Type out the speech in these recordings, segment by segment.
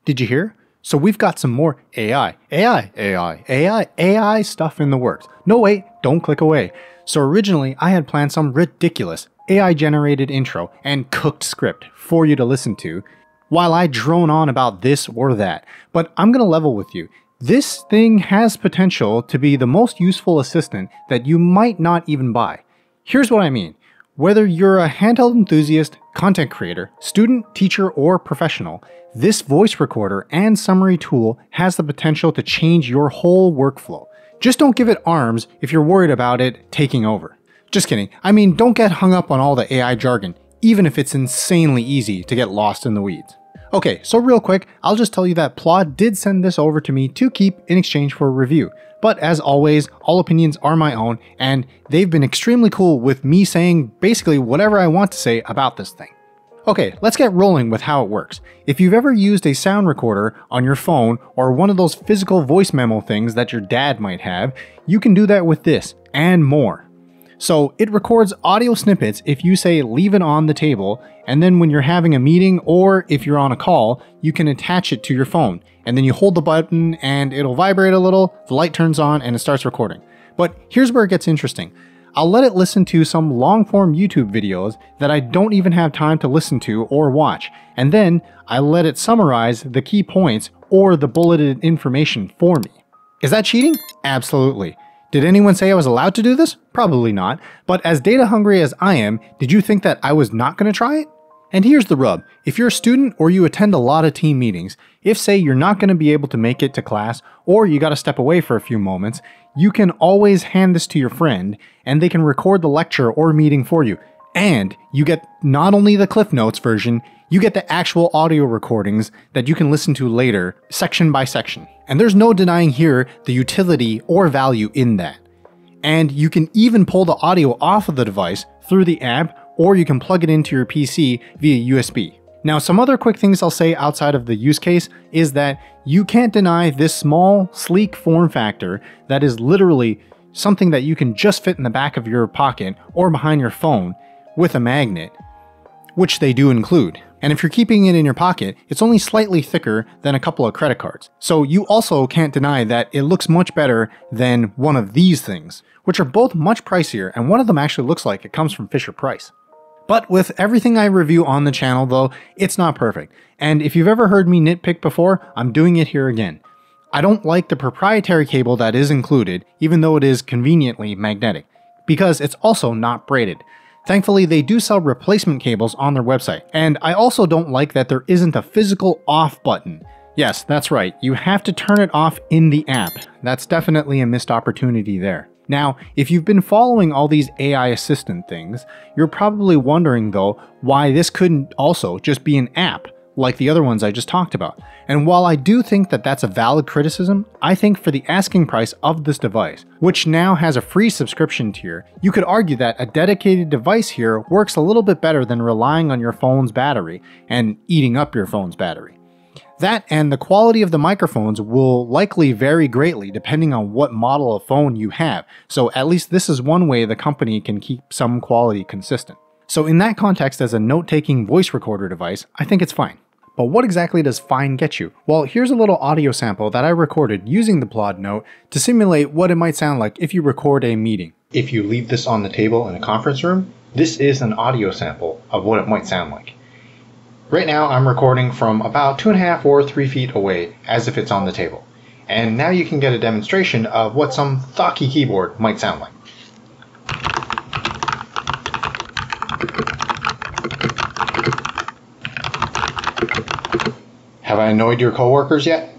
Did you hear? So we've got some more AI stuff in the works. No wait, don't click away. So originally I had planned some ridiculous AI generated intro and cooked script for you to listen to while I drone on about this or that. But I'm gonna level with you. This thing has potential to be the most useful assistant that you might not even buy. Here's what I mean. Whether you're a handheld enthusiast, content creator, student, teacher, or professional, this voice recorder and summary tool has the potential to change your whole workflow. Just don't give it arms if you're worried about it taking over. Just kidding. I mean, don't get hung up on all the AI jargon, even if it's insanely easy to get lost in the weeds. Okay, so real quick, I'll just tell you that Plaud did send this over to me to keep in exchange for a review. But as always, all opinions are my own, and they've been extremely cool with me saying basically whatever I want to say about this thing. Okay, let's get rolling with how it works. If you've ever used a sound recorder on your phone or one of those physical voice memo things that your dad might have, you can do that with this and more. So it records audio snippets if you say leave it on the table, and then when you're having a meeting or if you're on a call, you can attach it to your phone, and then you hold the button and it'll vibrate a little, the light turns on and it starts recording. But here's where it gets interesting. I'll let it listen to some long-form YouTube videos that I don't even have time to listen to or watch, and then I let it summarize the key points or the bulleted information for me. Is that cheating? Absolutely. Did anyone say I was allowed to do this? Probably not, but as data hungry as I am, did you think that I was not going to try it? And here's the rub. If you're a student or you attend a lot of team meetings, if say you're not going to be able to make it to class or you got to step away for a few moments, you can always hand this to your friend and they can record the lecture or meeting for you. And you get not only the Cliff Notes version, you get the actual audio recordings that you can listen to later, section by section. And there's no denying here the utility or value in that. And you can even pull the audio off of the device through the app, or you can plug it into your PC via USB. Now, some other quick things I'll say outside of the use case is that you can't deny this small, sleek form factor that is literally something that you can just fit in the back of your pocket or behind your phone with a magnet, which they do include. And if you're keeping it in your pocket, it's only slightly thicker than a couple of credit cards. So you also can't deny that it looks much better than one of these things, which are both much pricier, and one of them actually looks like it comes from Fisher-Price. But with everything I review on the channel though, it's not perfect. And if you've ever heard me nitpick before, I'm doing it here again. I don't like the proprietary cable that is included, even though it is conveniently magnetic, because it's also not braided. Thankfully, they do sell replacement cables on their website, and I also don't like that there isn't a physical off button. Yes, that's right, you have to turn it off in the app. That's definitely a missed opportunity there. Now, if you've been following all these AI assistant things, you're probably wondering though why this couldn't also just be an app like the other ones I just talked about. And while I do think that that's a valid criticism, I think for the asking price of this device, which now has a free subscription tier, you could argue that a dedicated device here works a little bit better than relying on your phone's battery and eating up your phone's battery. That and the quality of the microphones will likely vary greatly depending on what model of phone you have, so at least this is one way the company can keep some quality consistent. So in that context, as a note-taking voice recorder device, I think it's fine. But what exactly does fine get you? Well, here's a little audio sample that I recorded using the Plaud Note to simulate what it might sound like if you record a meeting. If you leave this on the table in a conference room, this is an audio sample of what it might sound like. Right now I'm recording from about 2.5 or 3 feet away as if it's on the table. And now you can get a demonstration of what some thocky keyboard might sound like. Have I annoyed your coworkers yet?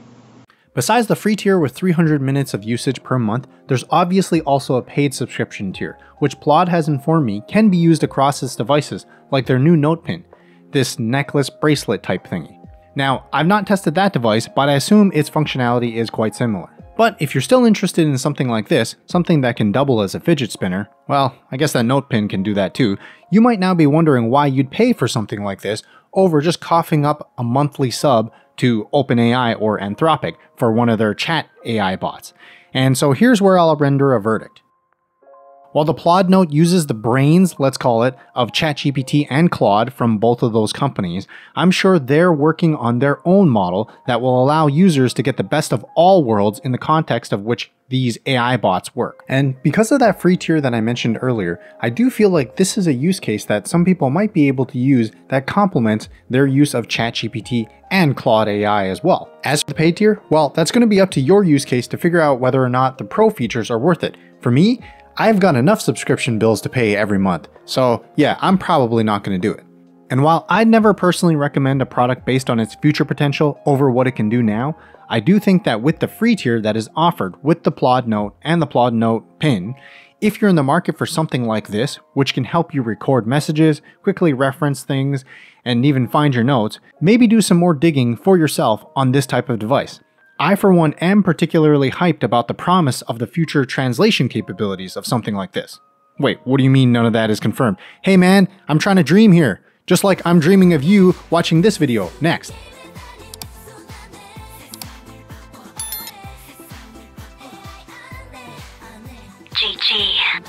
Besides the free tier with 300 minutes of usage per month, there's obviously also a paid subscription tier, which Plaud has informed me can be used across its devices, like their new Note Pin, this necklace bracelet type thingy. Now, I've not tested that device, but I assume its functionality is quite similar. But if you're still interested in something like this, something that can double as a fidget spinner, well, I guess that Note Pin can do that too, you might now be wondering why you'd pay for something like this over just coughing up a monthly sub to OpenAI or Anthropic for one of their chat AI bots. And so here's where I'll render a verdict. While the Plaud Note uses the brains, let's call it, of ChatGPT and Claude from both of those companies, I'm sure they're working on their own model that will allow users to get the best of all worlds in the context of which these AI bots work. And because of that free tier that I mentioned earlier, I do feel like this is a use case that some people might be able to use that complements their use of ChatGPT and Claude AI as well. As for the paid tier, well, that's going to be up to your use case to figure out whether or not the pro features are worth it. For me, I've got enough subscription bills to pay every month, so yeah, I'm probably not going to do it. And while I'd never personally recommend a product based on its future potential over what it can do now, I do think that with the free tier that is offered with the Plaud Note and the Plaud Note pin, if you're in the market for something like this, which can help you record messages, quickly reference things, and even find your notes, maybe do some more digging for yourself on this type of device. I, for one, am particularly hyped about the promise of the future translation capabilities of something like this. Wait, what do you mean none of that is confirmed? Hey man, I'm trying to dream here, just like I'm dreaming of you watching this video next. GG.